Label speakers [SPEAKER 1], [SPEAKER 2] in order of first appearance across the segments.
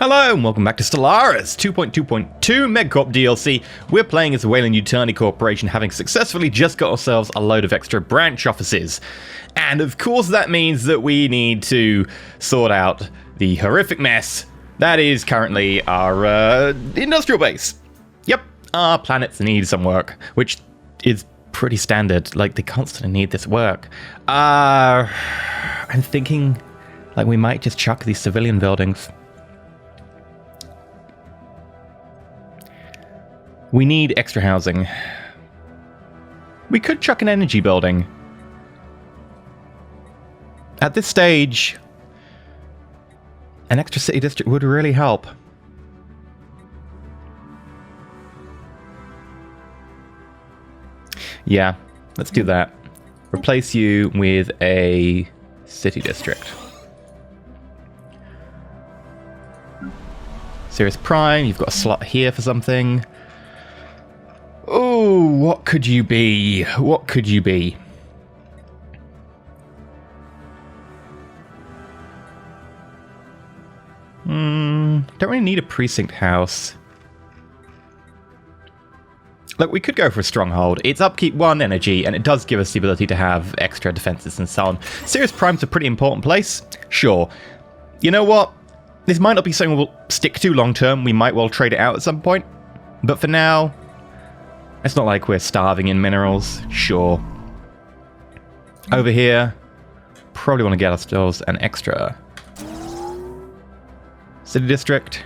[SPEAKER 1] Hello and welcome back to Stellaris 2.2.2 Megacorp DLC. We're playing as the Weyland Yutani Corporation, having successfully just got ourselves a load of extra branch offices. And of course that means that we need to sort out the horrific mess that is currently our industrial base. Yep, our planets need some work, which is pretty standard. Like, they constantly need this work. I'm thinking, like, we might just chuck these civilian buildings. We need extra housing. We could chuck an energy building. At this stage, an extra city district would really help. Yeah, let's do that. Replace you with a city district. Sirius Prime, you've got a slot here for something. Oh, what could you be? What could you be? Don't really need a precinct house. Look, we could go for a stronghold. It's upkeep 1 energy, and it does give us the ability to have extra defenses and so on. Sirius Prime's a pretty important place. Sure. You know what? This might not be something we'll stick to long term. We might well trade it out at some point. But for now, it's not like we're starving in minerals. Sure. Over here, probably want to get ourselves an extra city district.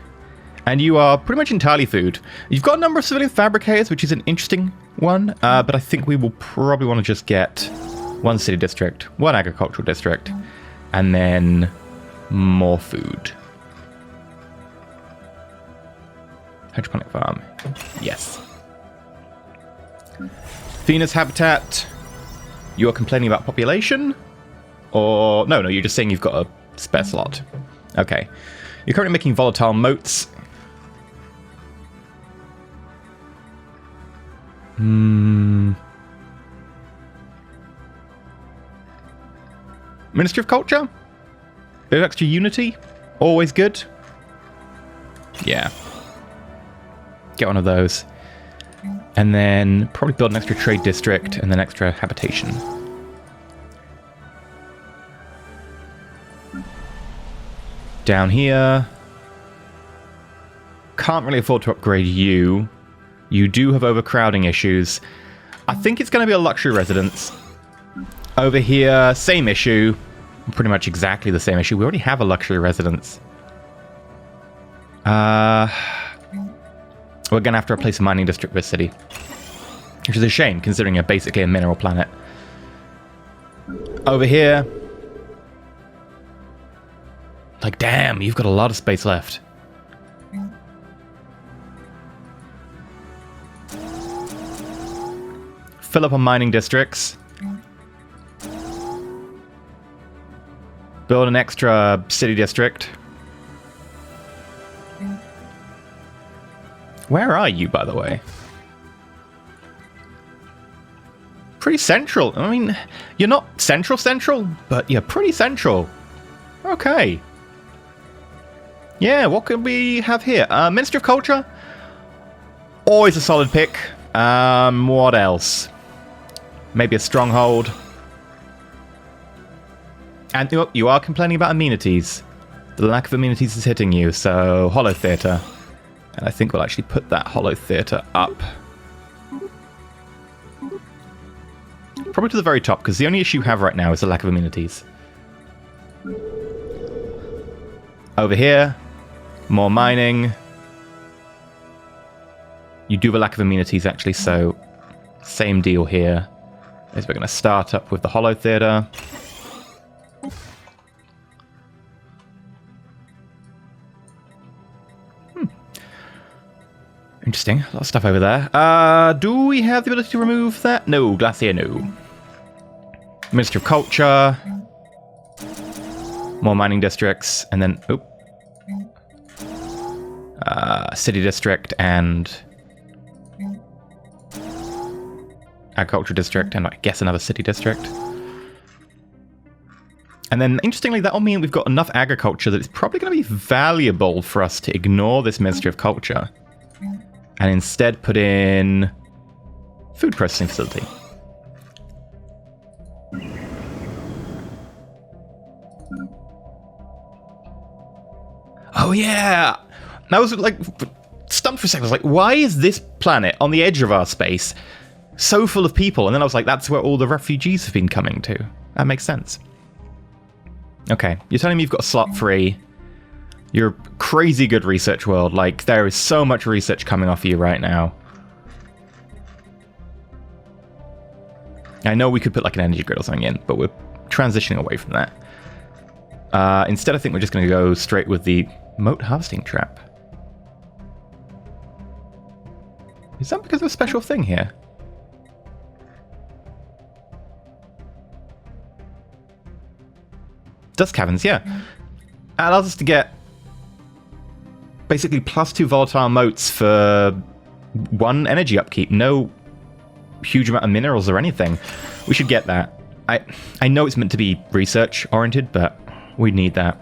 [SPEAKER 1] And you are pretty much entirely food. You've got a number of civilian fabricators, which is an interesting one. But I think we will probably want to just get 1 city district, 1 agricultural district, and then more food. Hydroponic farm. Yes. Venus habitat. You're complaining about population? Or... No, you're just saying you've got a spare slot. Okay. You're currently making volatile motes. Ministry of Culture? Bit of extra unity? Always good? Yeah. Get one of those. And then probably build an extra trade district and then extra habitation. Down here. Can't really afford to upgrade you. You do have overcrowding issues. I think it's going to be a luxury residence. Over here, same issue. Pretty much exactly the same issue. We already have a luxury residence. We're going to have to replace a mining district with a city. Which is a shame, considering you're basically a mineral planet. Over here. Like, damn, you've got a lot of space left. Fill up on mining districts. Build an extra city district. Where are you, by the way? Pretty central. I mean, you're not central, but you're pretty central. Okay. Yeah, what could we have here? Ministry of Culture? Always a solid pick. What else? Maybe a stronghold. And you are complaining about amenities. The lack of amenities is hitting you, so Hollow Theatre. And I think we'll actually put that Hollow Theatre up. Probably to the very top, because the only issue you have right now is the lack of amenities. Over here, more mining. You do have a lack of amenities, actually, so same deal here. Is we're going to start up with the Hollow Theatre. Interesting. A lot of stuff over there. Do we have the ability to remove that? No. Glacier, no. Ministry of Culture. More mining districts. And then... Oop. City district and... Agriculture district. And I guess another city district. And then, interestingly, that'll mean we've got enough agriculture that it's probably going to be valuable for us to ignore this Ministry of Culture and instead put in food processing facility. Oh, yeah! I was, like, stumped for a second. I was like, why is this planet on the edge of our space so full of people? And then I was like, that's where all the refugees have been coming to. That makes sense. Okay, you're telling me you've got a slot free. You're a crazy good research world. Like, there is so much research coming off of you right now. I know we could put like an energy grid or something in, but we're transitioning away from that. Instead, I think we're just going to go straight with the moat harvesting trap. Is that because of a special thing here? Dust caverns, yeah. Allows us to get basically +2 volatile motes for 1 energy upkeep. No huge amount of minerals or anything. We should get that. I know it's meant to be research oriented, but we need that.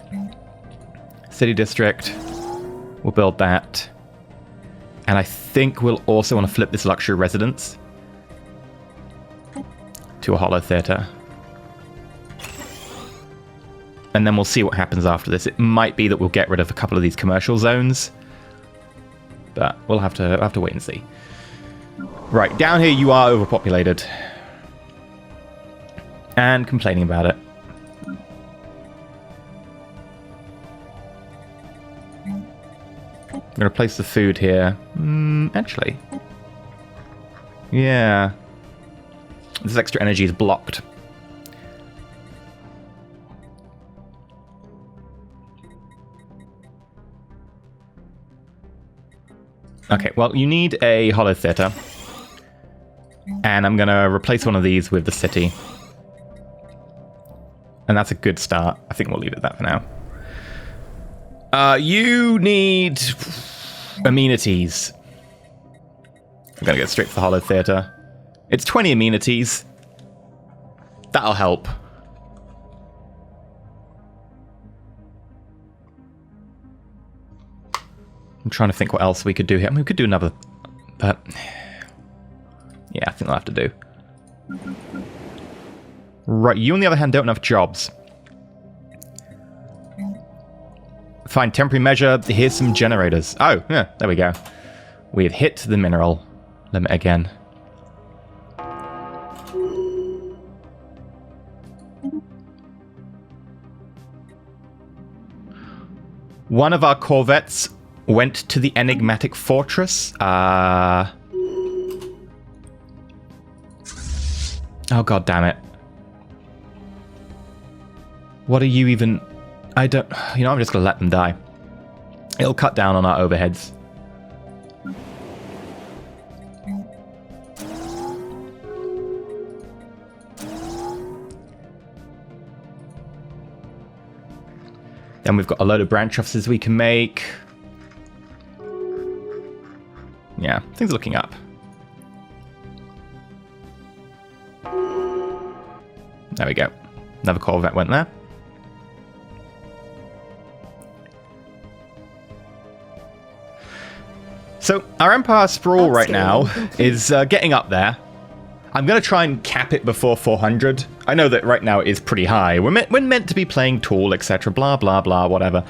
[SPEAKER 1] City district. We'll build that. And I think we'll also want to flip this luxury residence to a hollow theater. And then we'll see what happens after this. It might be that we'll get rid of a couple of these commercial zones, but we'll have to wait and see. Right, down here you are overpopulated. And complaining about it. I'm going to place the food here. Actually. Yeah. This extra energy is blocked. Okay, well, you need a hollow theater. And I'm going to replace one of these with the city. And that's a good start. I think we'll leave it at that for now. You need amenities. I'm going to go straight for the hollow theater. It's 20 amenities. That'll help. I'm trying to think what else we could do here. I mean, we could do another, but yeah, I think I'll have to do. Right, you on the other hand don't have jobs. Fine, temporary measure. Here's some generators. Oh, yeah, there we go. We have hit the mineral limit again. One of our corvettes went to the enigmatic fortress. Oh, god damn it. What are you even... I don't... You know, I'm just going to let them die. It'll cut down on our overheads. Then we've got a load of branch offices we can make. Yeah, things are looking up. There we go. Another corvette went there. So, our Empire Sprawl right now is getting up there. I'm going to try and cap it before 400. I know that right now it is pretty high. We're meant to be playing Tool, etc. Blah, blah, blah, whatever.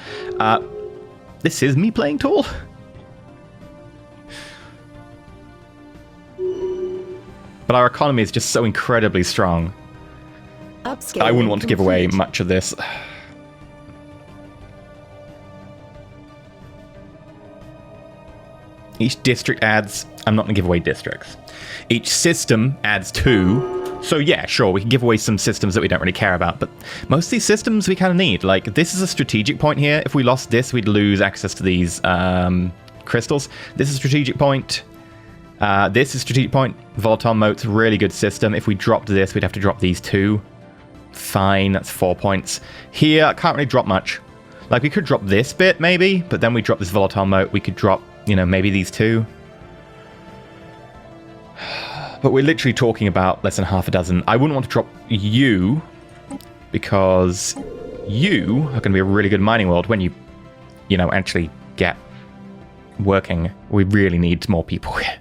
[SPEAKER 1] This is me playing Tool. But our economy is just so incredibly strong. I wouldn't want to give away much of this. Each district adds... I'm not going to give away districts. Each system adds 2. So yeah, sure, we can give away some systems that we don't really care about, but most of these systems we kind of need. Like, this is a strategic point here. If we lost this, we'd lose access to these crystals. This is a strategic point. This is strategic point. Volatile mote's really good system. If we dropped this, we'd have to drop these 2. Fine, that's 4 points. Here, I can't really drop much. Like, we could drop this bit, maybe, but then we drop this volatile mote. We could drop, you know, maybe these 2. But we're literally talking about less than half a dozen. I wouldn't want to drop you. because you are going to be a really good mining world when you know, actually get working. We really need more people here.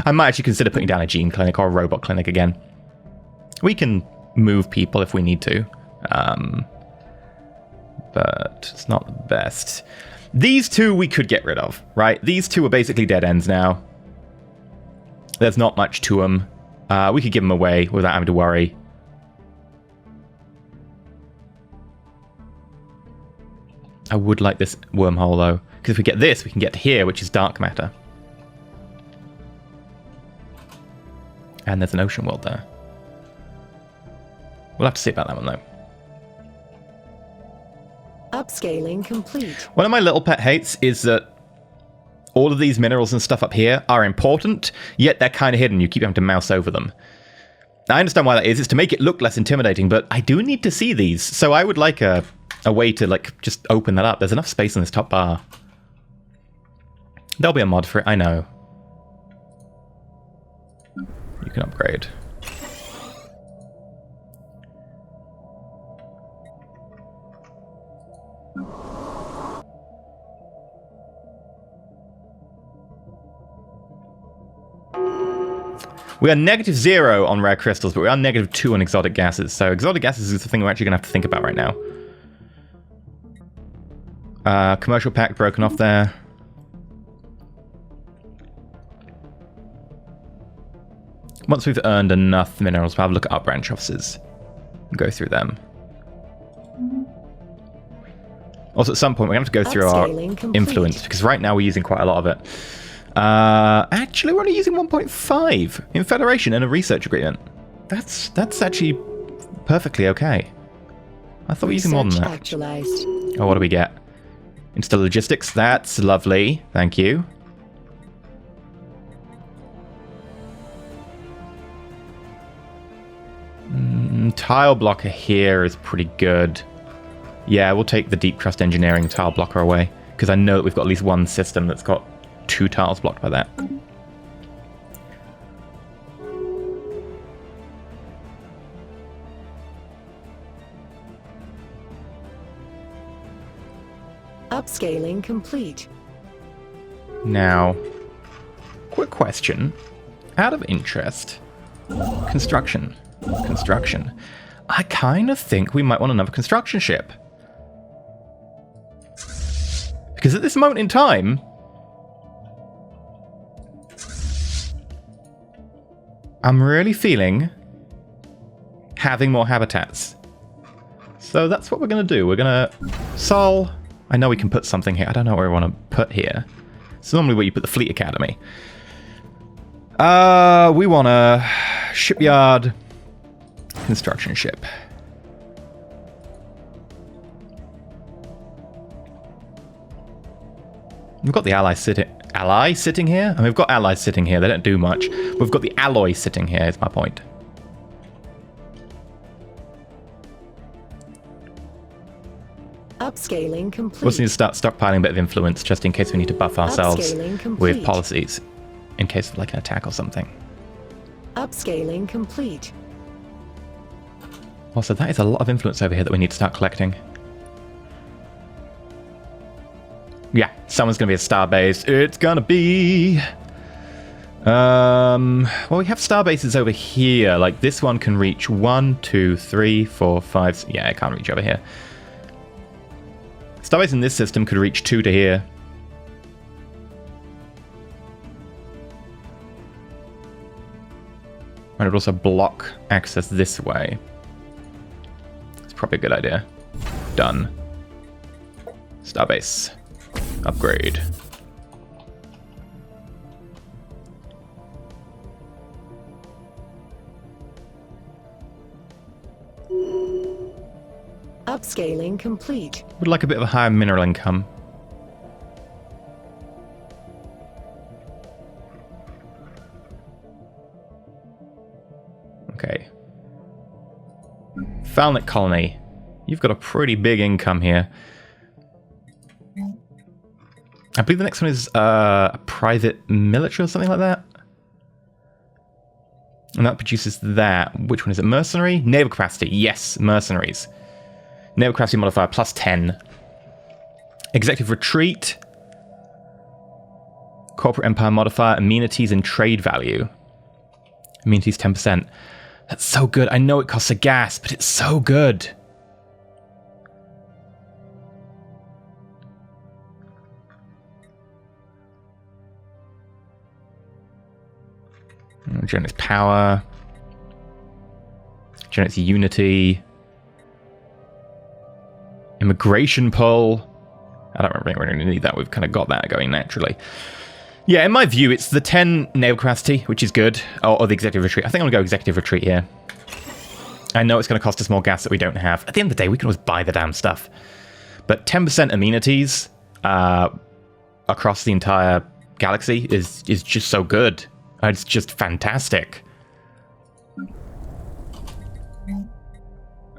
[SPEAKER 1] I might actually consider putting down a gene clinic or a robot clinic again. We can move people if we need to, but it's not the best. These two we could get rid of, right? These two are basically dead ends now. There's not much to them. We could give them away without having to worry. I would like this wormhole, though, because if we get this, we can get to here, which is dark matter. And there's an ocean world there. We'll have to see about that one, though.
[SPEAKER 2] Upscaling complete.
[SPEAKER 1] One of my little pet hates is that all of these minerals and stuff up here are important, yet they're kind of hidden. You keep having to mouse over them. I understand why that is. It's to make it look less intimidating, but I do need to see these. So I would like a way to, like, just open that up. There's enough space on this top bar. There'll be a mod for it, I know. You can upgrade. We are -0 on rare crystals, but we are -2 on exotic gases. So exotic gases is the thing we're actually going to have to think about right now. Commercial pact broken off there. Once we've earned enough minerals, we'll have a look at our branch offices and go through them. Also, at some point, we're going to have to go through our influence, because right now we're using quite a lot of it. Actually, we're only using 1.5 in Federation and a research agreement. That's actually perfectly okay. I thought we were using more than that.
[SPEAKER 2] Actualized.
[SPEAKER 1] Oh, what do we get? Insta logistics. That's lovely. Thank you. Tile blocker here is pretty good. Yeah, we'll take the deep crust engineering tile blocker away, because I know that we've got at least one system that's got 2 tiles blocked by that.
[SPEAKER 2] Upscaling complete.
[SPEAKER 1] Now, quick question. Out of interest, construction. I kind of think we might want another construction ship. Because at this moment in time, I'm really feeling having more habitats. So that's what we're going to do. We're going to... Sol, I know we can put something here. I don't know where we want to put here. It's normally where you put the Fleet Academy. We want a shipyard construction ship. We've got the ally sitting here? I mean, we've got allies sitting here. They don't do much. We've got the alloy sitting here, is my point.
[SPEAKER 2] Upscaling complete.
[SPEAKER 1] We also need to start stockpiling a bit of influence just in case we need to buff ourselves with policies. In case of like an attack or something.
[SPEAKER 2] Upscaling complete.
[SPEAKER 1] Also, that is a lot of influence over here that we need to start collecting. Yeah, someone's going to be a star base. It's going to be... well, we have star bases over here. Like, this one can reach 1, 2, 3, 4, 5... Yeah, it can't reach over here. Starbase in this system could reach 2 to here. And it would also block access this way. It's probably a good idea. Done. Starbase. Upgrade.
[SPEAKER 2] Upscaling complete.
[SPEAKER 1] Would like a bit of a higher mineral income. Okay. Falnet Colony. You've got a pretty big income here. I believe the next one is a private military or something like that. And that produces that. Which one is it? Mercenary? Naval capacity. Yes, mercenaries. Naval capacity modifier plus 10. Executive retreat. Corporate empire modifier. Amenities and trade value. Amenities 10%. That's so good. I know it costs a gas, but it's so good. Generates power. Generates unity. Immigration pull. I don't really need that. We've kind of got that going naturally. Yeah, in my view, it's the 10 naval capacity, which is good. Or the executive retreat. I think I'm going to go executive retreat here. I know it's going to cost us more gas that we don't have. At the end of the day, we can always buy the damn stuff. But 10% amenities across the entire galaxy is just so good. It's just fantastic.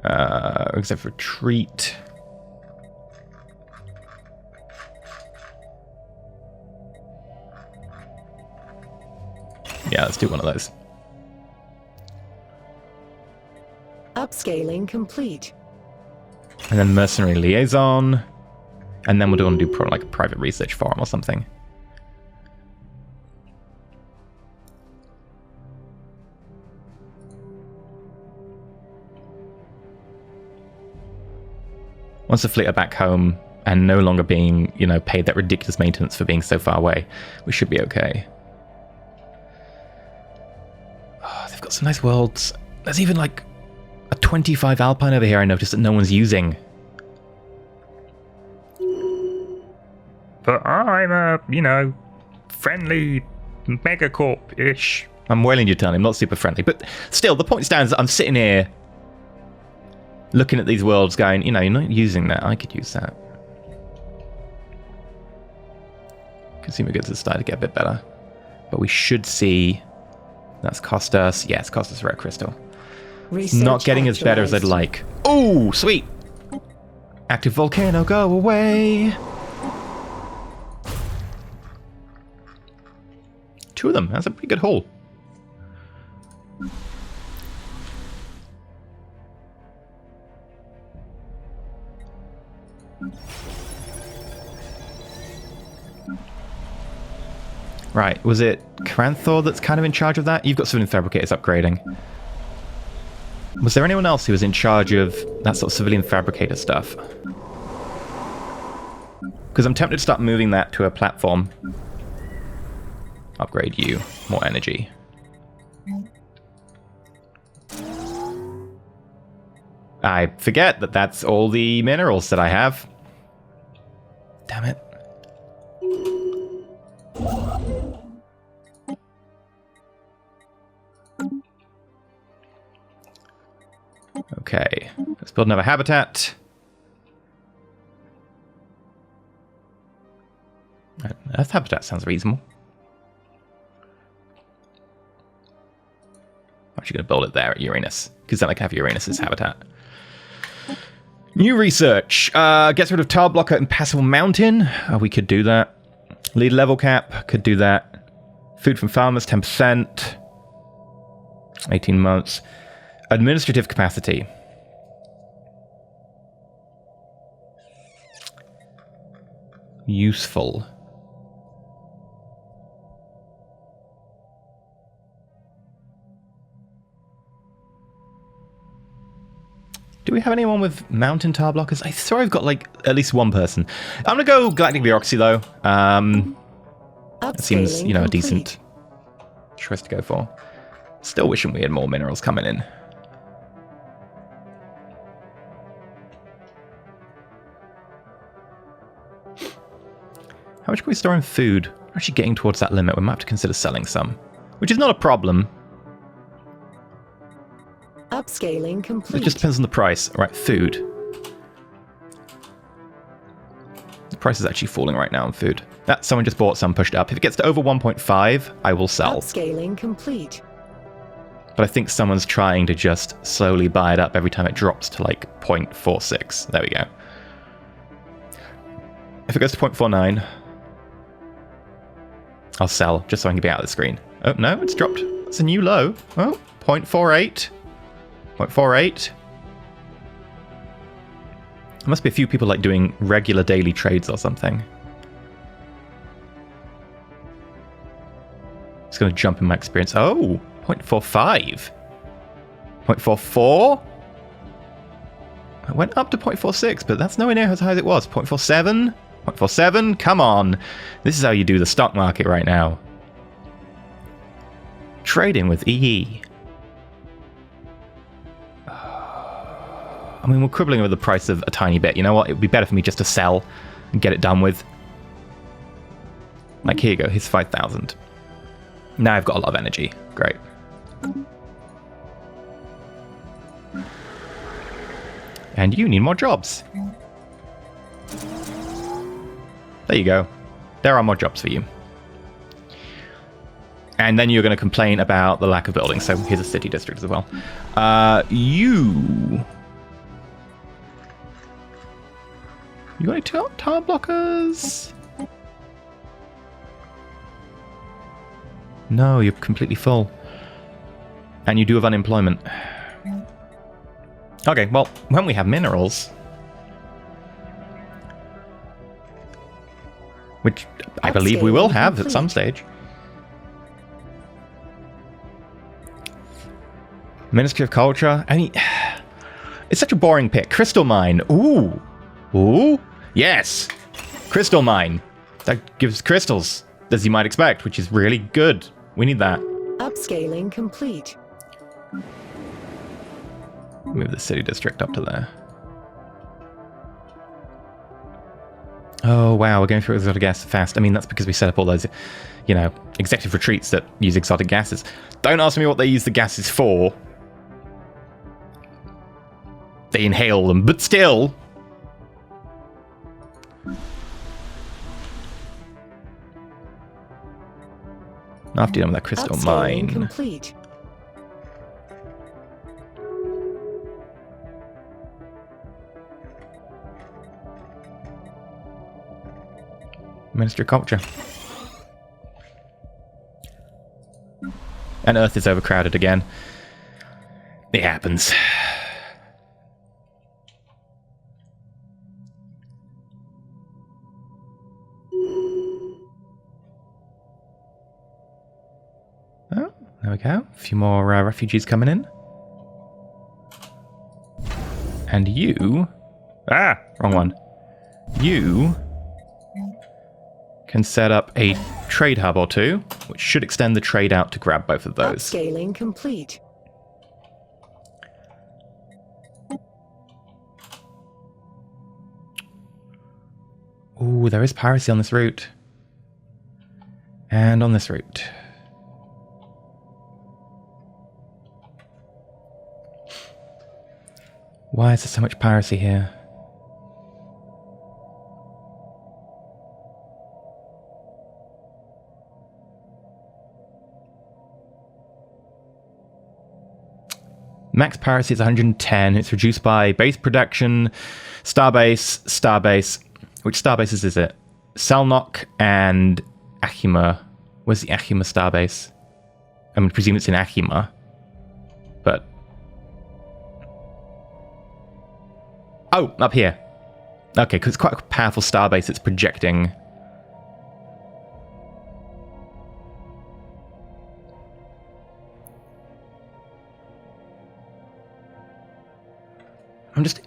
[SPEAKER 1] Except for retreat. Yeah, let's do one of those.
[SPEAKER 2] Upscaling complete.
[SPEAKER 1] And then mercenary liaison. And then we'll do like a private research farm or something. Once the fleet are back home and no longer being, paid that ridiculous maintenance for being so far away, we should be okay. Oh, they've got some nice worlds. There's even like a 25 Alpine over here I noticed that no one's using. But I'm a, friendly megacorp-ish. I'm Weyland Yutani, I'm not super friendly. But still, the point stands that I'm sitting here looking at these worlds going, you're not using that. I could use that. Consumer goods are starting to get a bit better. But we should see... That's cost us... Yeah, it's cost us rare crystal.
[SPEAKER 2] Research
[SPEAKER 1] not getting as better as I'd like. Oh, sweet! Active volcano, go away! 2 of them. That's a pretty good haul. Right, was it Caranthor that's kind of in charge of that? You've got civilian fabricators upgrading. Was there anyone else who was in charge of that sort of civilian fabricator stuff? Because I'm tempted to start moving that to a platform. Upgrade you. More energy. I forget that that's all the minerals that I have. Damn it. Okay, let's build another habitat. Earth habitat sounds reasonable. I'm actually going to build it there at Uranus, because then I can have Uranus's habitat. New research. Gets rid of tile blocker and Impassable Mountain. We could do that. Lead level cap. Could do that. Food from farmers, 10%. 18 months. Administrative capacity. Useful. Do we have anyone with mountain tile blockers? I swear I've got like at least one person. I'm gonna go galactic bureaucracy though. It seems, a decent choice to go for. Still wishing we had more minerals coming in. How much can we store in food? We're actually getting towards that limit. We might have to consider selling some, which is not a problem.
[SPEAKER 2] Upscaling complete.
[SPEAKER 1] It just depends on the price. All right, food. The price is actually falling right now on food. Someone just bought some, pushed it up. If it gets to over 1.5, I will sell.
[SPEAKER 2] Upscaling complete.
[SPEAKER 1] But I think someone's trying to just slowly buy it up every time it drops to like 0.46. There we go. If it goes to 0.49, I'll sell just so I can be out of the screen. Oh, no, it's dropped. It's a new low. Oh, 0.48. 0.48. There must be a few people like doing regular daily trades or something. It's going to jump in my experience. Oh, 0.45. 0.44. It went up to 0.46, but that's nowhere near as high as it was. 0.47. 0.47. Come on. This is how you do the stock market right now. Trading with EE. I mean, we're quibbling over the price of a tiny bit. You know what? It would be better for me just to sell and get it done with. Like, here you go. Here's 5,000. Now I've got a lot of energy. Great. And you need more jobs. There you go. There are more jobs for you. And then you're going to complain about the lack of buildings. So here's a city district as well. You got any tile blockers? No, you're completely full. And you do have unemployment. Okay, well, when we have minerals, which I believe we will have at some stage. Ministry of Culture. I mean, it's such a boring pick. Crystal Mine. Ooh. Ooh. Yes. Crystal Mine. That gives crystals, as you might expect, which is really good. We need that.
[SPEAKER 2] Upscaling complete.
[SPEAKER 1] Move the city district up to there. Oh, wow, we're going through exotic gas fast. I mean, that's because we set up all those, you know, executive retreats that use exotic gases. Don't ask me what they use the gases for. They inhale them, but still. After you're done with that crystal mine.
[SPEAKER 2] Complete.
[SPEAKER 1] Ministry of Culture. And Earth is overcrowded again. It happens. Oh, there we go. A few more refugees coming in. And you... Ah! Wrong one. You... can set up a trade hub or two, which should extend the trade out to grab both of those.
[SPEAKER 2] Upscaling complete.
[SPEAKER 1] Ooh, there is piracy on this route. And on this route. Why is there so much piracy here? Max piracy is 110. It's reduced by base production, starbase. Which starbases is it? Selnok and Akima. Where's the Akima starbase? I mean, presume it's in Akima. But... oh, up here. Okay, because it's quite a powerful starbase it's projecting. I'm just...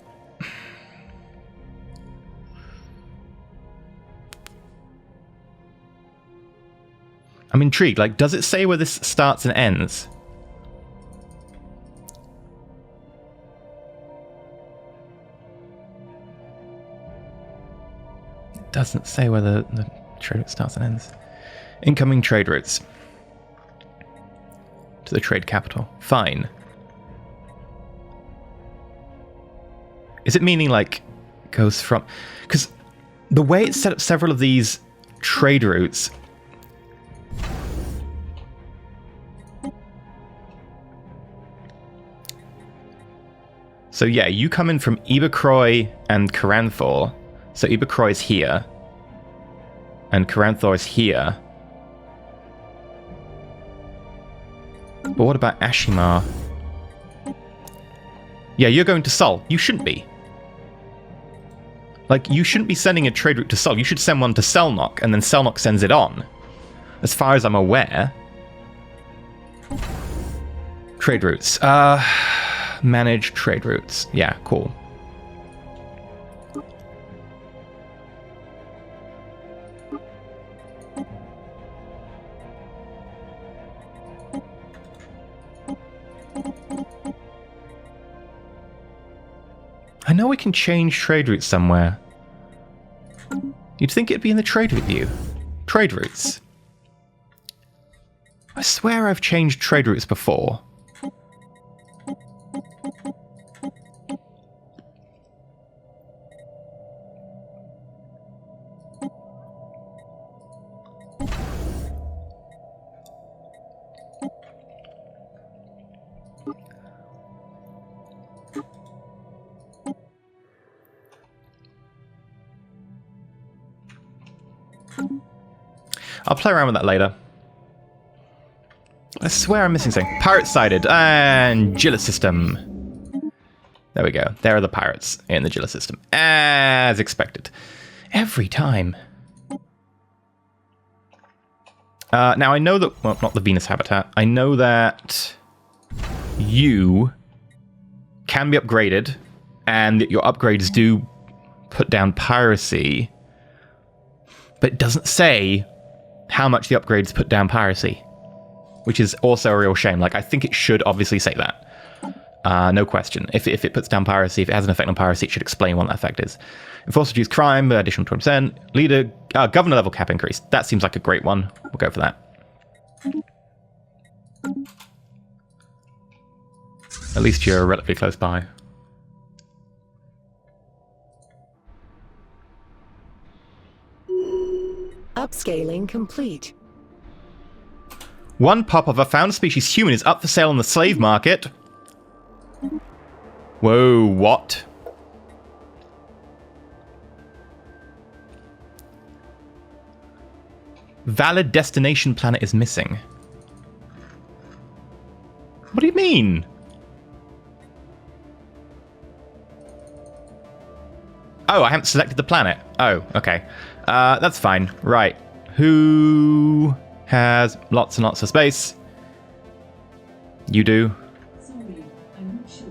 [SPEAKER 1] I'm intrigued. Like, does it say where this starts and ends? It doesn't say where the trade route starts and ends. Incoming trade routes. To the trade capital. Fine. Is it meaning, like, goes from... because the way it's set up several of these trade routes... so, yeah, you come in from Ibacroy and Caranthor. So Ibacroy is here. And Caranthor is here. But what about Ashimar? Yeah, you're going to Sol. You shouldn't be. Like, you shouldn't be sending a trade route to Sol. You should send one to Selnok, and then Selnok sends it on. As far as I'm aware. Trade routes. Manage trade routes. Yeah, cool. I know we can change trade routes somewhere. You'd think it'd be in the trade route view. Trade routes. I swear I've changed trade routes before. I'll play around with that later. I swear I'm missing something. Pirate-sided and Gilla system. There we go. There are the pirates in the Gilla system. As expected. Every time. Now I know that... Well, not the Venus habitat. I know that you can be upgraded, and that your upgrades do put down piracy. But it doesn't say how much the upgrades put down piracy, which is also a real shame. Like, I think it should obviously say that. No question. If it puts down piracy, if it has an effect on piracy, it should explain what that effect is. Enforce reduce crime, additional 20%. Leader, governor level cap increase. That seems like a great one. We'll go for that. At least you're relatively close by.
[SPEAKER 2] Upscaling complete.
[SPEAKER 1] One pop of a found species human is up for sale on the slave market. Whoa, what? Valid destination planet is missing. What do you mean? Oh, I haven't selected the planet. Oh, okay. That's fine. Right. Who has lots and lots of space? You do.
[SPEAKER 3] Sorry, I'm not sure.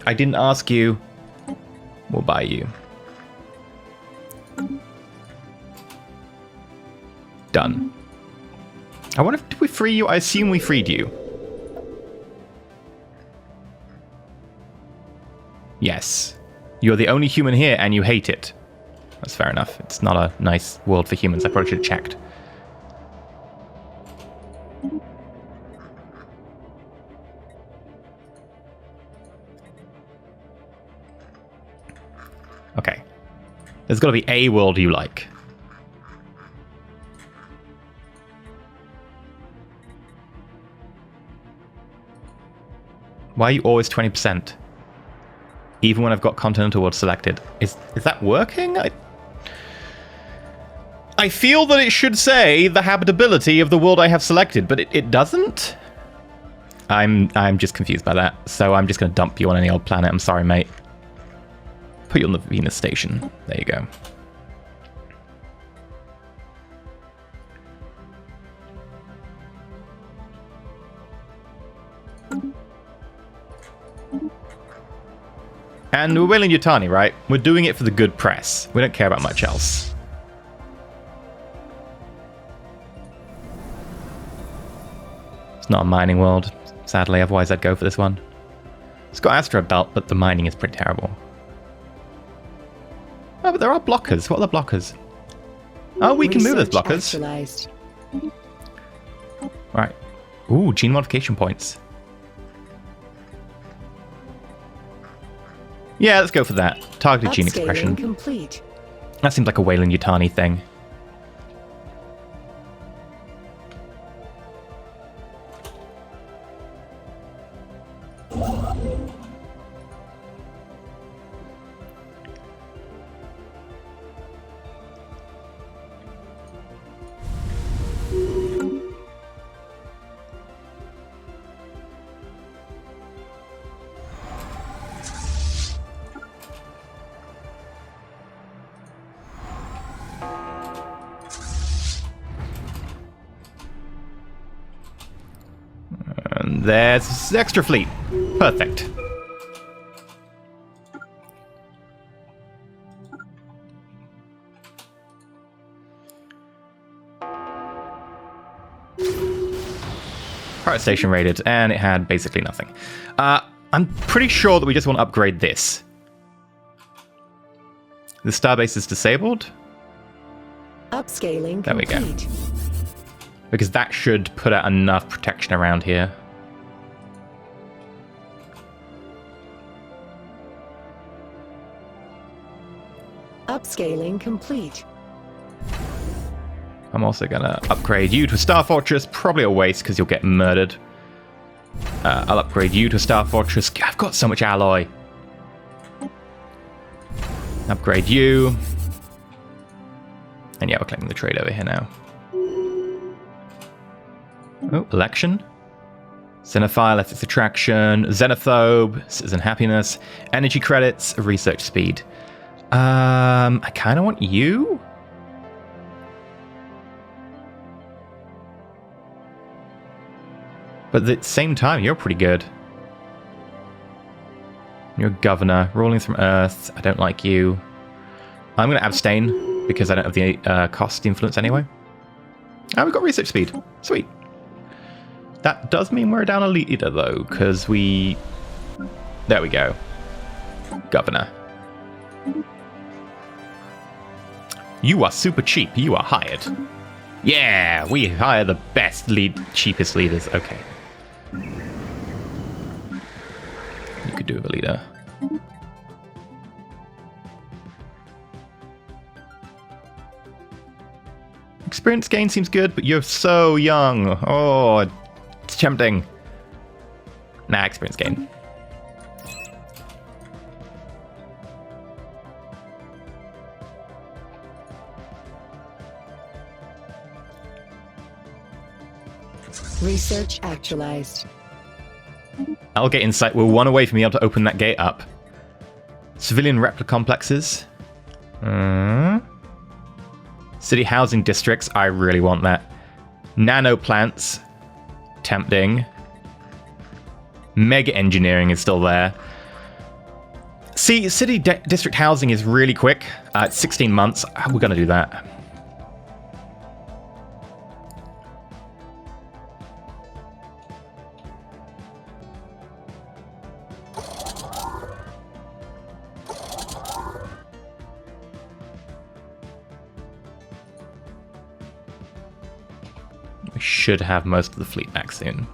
[SPEAKER 1] I didn't ask you. We'll buy you. Done. I wonder if did we free you? I assume we freed you. Yes. You're the only human here and you hate it. That's fair enough. It's not a nice world for humans. I probably should have checked. Okay. There's got to be a world you like. Why are you always 20%? Even when I've got continental world selected. Is that working? I feel that it should say the habitability of the world I have selected, but it doesn't? I'm just confused by that, so I'm just going to dump you on any old planet. I'm sorry, mate. Put you on the Venus station. There you go. And we're Weyland Yutani, right? We're doing it for the good press. We don't care about much else. It's not a mining world, sadly, otherwise I'd go for this one. It's got Astro Belt, but the mining is pretty terrible. Oh, but there are blockers. What are the blockers? Oh, we can move those blockers.
[SPEAKER 2] Actualized.
[SPEAKER 1] Right. Ooh, gene modification points. Yeah, let's go for that. Targeted gene expression.
[SPEAKER 2] Complete.
[SPEAKER 1] That seems like a Weyland Yutani thing. There's extra fleet. Perfect. Pirate station raided, and it had basically nothing. I'm pretty sure that we just want to upgrade this. The starbase is disabled.
[SPEAKER 2] Upscaling
[SPEAKER 1] There we go.
[SPEAKER 2] complete.
[SPEAKER 1] Because that should put out enough protection around here.
[SPEAKER 2] Upscaling complete.
[SPEAKER 1] I'm also going to upgrade you to a Star Fortress. Probably a waste because you'll get murdered. I'll upgrade you to a Star Fortress. I've got so much alloy. Upgrade you. And yeah, we're claiming the trade over here now. Oh, election. Xenophile, ethics attraction, xenophobe, citizen happiness, energy credits, research speed. I kind of want you. But at the same time, you're pretty good. You're a governor, ruling from Earth. I don't like you. I'm going to abstain because I don't have the cost influence anyway. Ah, we've got research speed. Sweet. That does mean we're down a leader, though, because we... There we go. Governor. You are super cheap. You are hired. Yeah, we hire the best cheapest leaders. Okay. You could do with a leader. Experience gain seems good, but you're so young. Oh, it's tempting. Nah, experience gain.
[SPEAKER 2] Research actualized.
[SPEAKER 1] I'll get insight. We're one away from being able to open that gate up. Civilian replica complexes. City housing districts. I really want that. Nano plants. Tempting. Mega engineering is still there. See, city district housing is really quick. It's 16 months. We're going to do that. We should have most of the fleet back soon.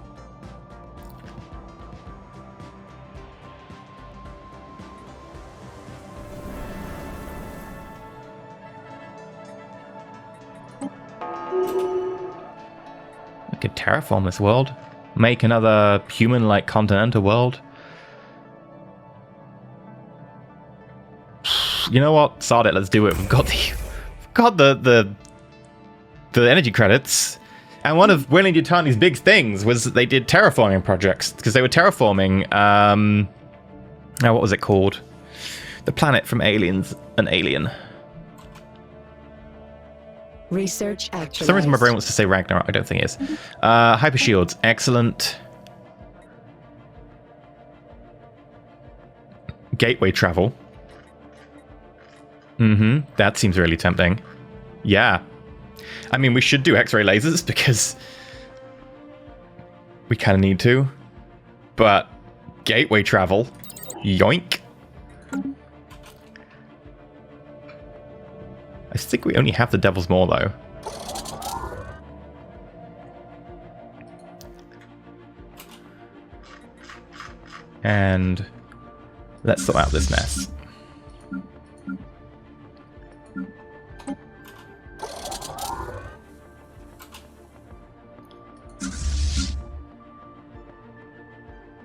[SPEAKER 1] We could terraform this world. Make another human-like continental world. You know what? Sod it, let's do it. We've got the energy credits. And one of Weyland Yutani's big things was that they did terraforming projects, because they were terraforming, what was it called? The planet from Aliens, an alien.
[SPEAKER 2] Research actualized.
[SPEAKER 1] For some reason my brain wants to say Ragnarok, I don't think it is. Hyper shields, excellent. Gateway travel. That seems really tempting. Yeah. I mean, we should do X-ray lasers because we kind of need to. But gateway travel, yoink. I think we only have the Devil's Maw, though. And let's sort out this mess.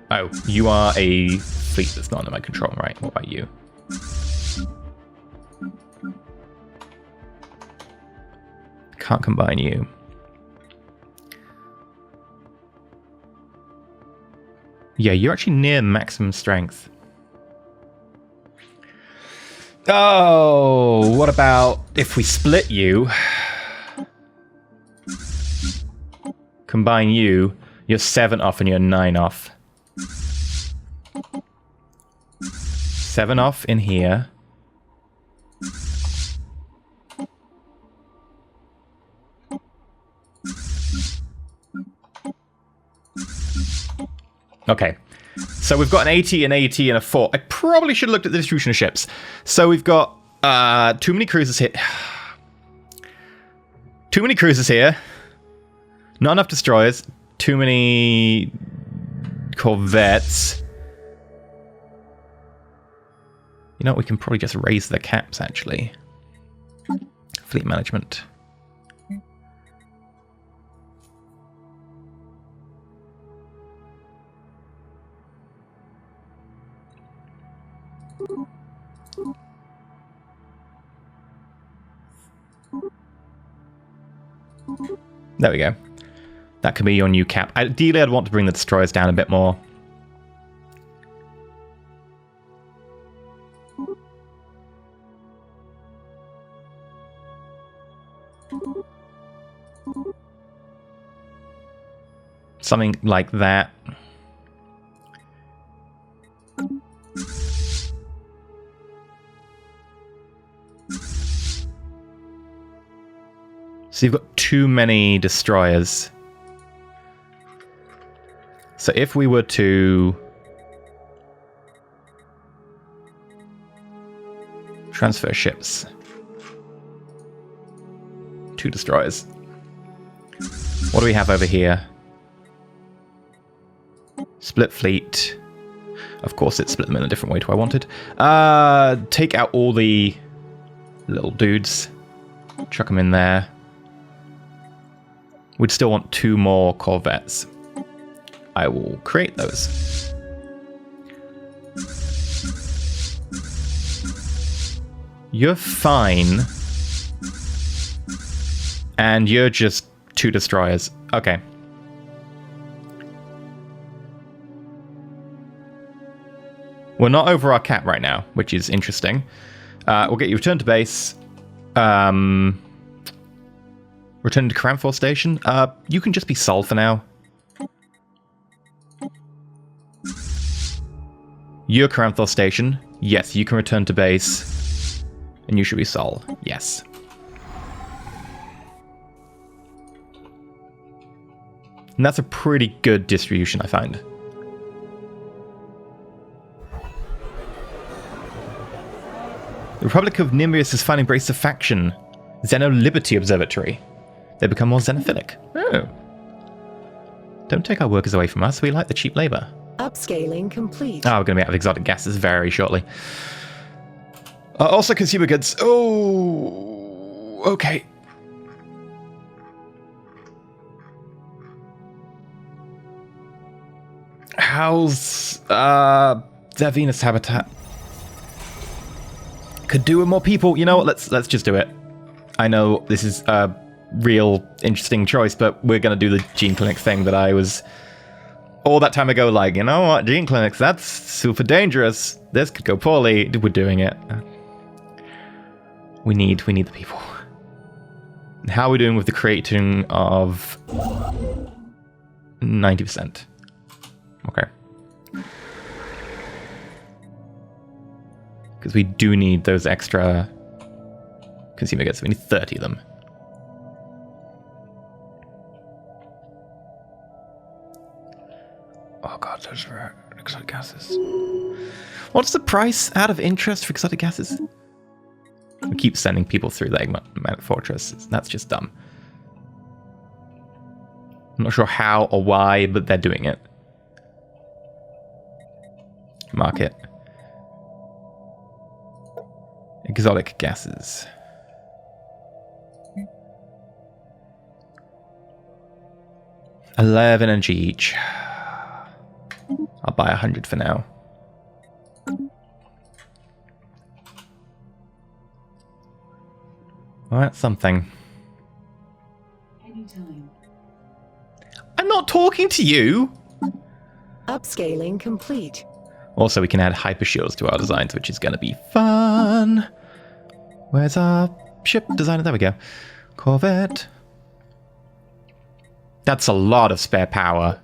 [SPEAKER 1] Oh, you are a fleet that's not under my control, right? What about you? Can't combine you. Yeah, you're actually near maximum strength. Oh, what about if we split you? Combine you. You're 7 off and you're 9 off. 7 off in here. Okay. So we've got an 80, an 80, and a 4. I probably should have looked at the distribution of ships. So we've got too many cruisers here. Too many cruisers here. Not enough destroyers. Too many corvettes. You know what? We can probably just raise the caps, actually. Fleet management. There we go. That could be your new cap. Ideally, I'd want to bring the destroyers down a bit more. Something like that. So you've got too many destroyers. So if we were to transfer ships, 2 destroyers. What do we have over here? Split fleet. Of course, it split them in a different way to what I wanted. Take out all the little dudes. Chuck them in there. We'd still want 2 more corvettes. I will create those. You're fine. And you're just 2 destroyers. Okay. We're not over our cap right now, which is interesting. We'll get you returned to base. Return to Cramfor Station. You can just be Sol for now. You're Cramfor Station. Yes, you can return to base. And you should be Sol. Yes. And that's a pretty good distribution, I find. The Republic of Nimbius has finally embraced a faction. Xeno Liberty Observatory. They become more xenophilic. Oh. Don't take our workers away from us. We like the cheap labor.
[SPEAKER 2] Upscaling complete.
[SPEAKER 1] Oh, we're going to be out of exotic gases very shortly. Also consumer goods. Oh, okay. How's their Venus habitat? Could do with more people. You know what? Let's just do it. I know this is a real interesting choice, but we're going to do the gene clinic thing that I was all that time ago like, you know what? Gene clinics, that's super dangerous. This could go poorly. We're doing it. We need the people. How are we doing with the creating of 90%? Okay. Because we do need those extra consumer goods. We need 30 of them. Oh god, those are exotic gases. What's the price out of interest for exotic gases? We keep sending people through the Eggman Fortress. That's just dumb. I'm not sure how or why, but they're doing it. Market. Exotic gases. $11 energy each. I'll buy 100 for now. Well, that's something.
[SPEAKER 3] Anytime.
[SPEAKER 1] I'm not talking to you!
[SPEAKER 2] Upscaling complete.
[SPEAKER 1] Also, we can add hyper shields to our designs, which is going to be fun. Where's our ship designer? There we go. Corvette. That's a lot of spare power.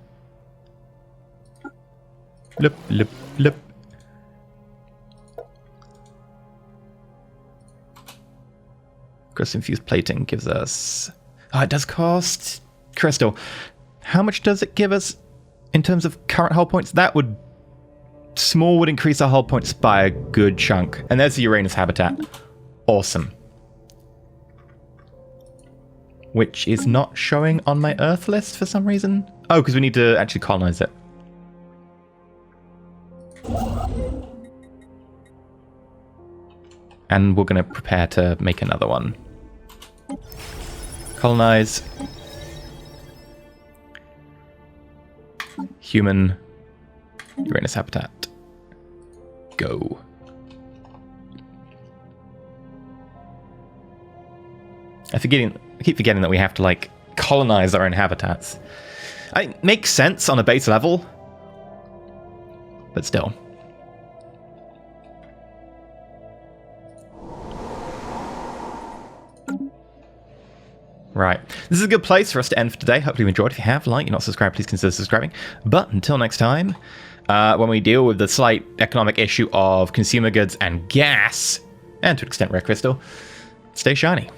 [SPEAKER 1] Lip, lip, lip. Crystal-infused plating gives us... Oh, it does cost crystal. How much does it give us in terms of current hull points? That would... Small would increase our hull points by a good chunk. And there's the Uranus habitat. Awesome. Which is not showing on my Earth list for some reason. Oh, because we need to actually colonize it. And we're going to prepare to make another one. Colonize. Human. Uranus habitat. Go. I keep forgetting that we have to, like, colonize our own habitats. It makes sense on a base level, but still. Right. This is a good place for us to end for today. Hopefully you enjoyed. If you have, like, you're not subscribed, please consider subscribing. But until next time, when we deal with the slight economic issue of consumer goods and gas, and to an extent rare crystal, stay shiny.